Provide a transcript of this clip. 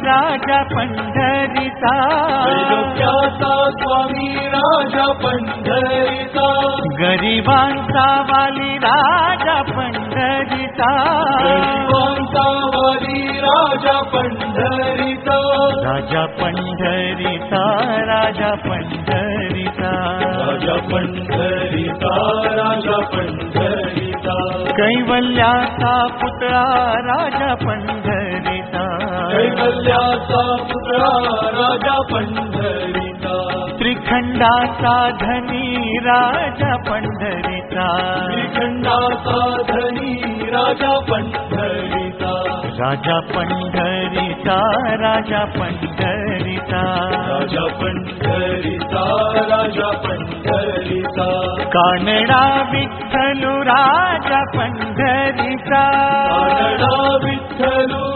राजा पंढरीचा, त्रैलोक्याचा स्वामी राजा पंढरीचा, गरिबांचा वाली राजा पंढरीचा, गरिबांचा वाली राजा पंढरीचा, राजा पंढरीचा, राजा पंढरीचा, राजा पंढरीचा, राजा पंढरीचा, कैवल्याचा पुतळा राजा पंढरीचा, कैवल्याचा पुतळा राजा पंढरीचा, त्रिखंडाचा धनी राजा पंढरीचा, श्रीखंडाचा धनी राजा पंढरीचा, राजा पंढरीचा, राजा पंढरीचा, राजा पंढरीचा, राजा पंढरीचा, कानडा विठ्ठलू राजा पंढरीचा, कानडा विठ्ठलू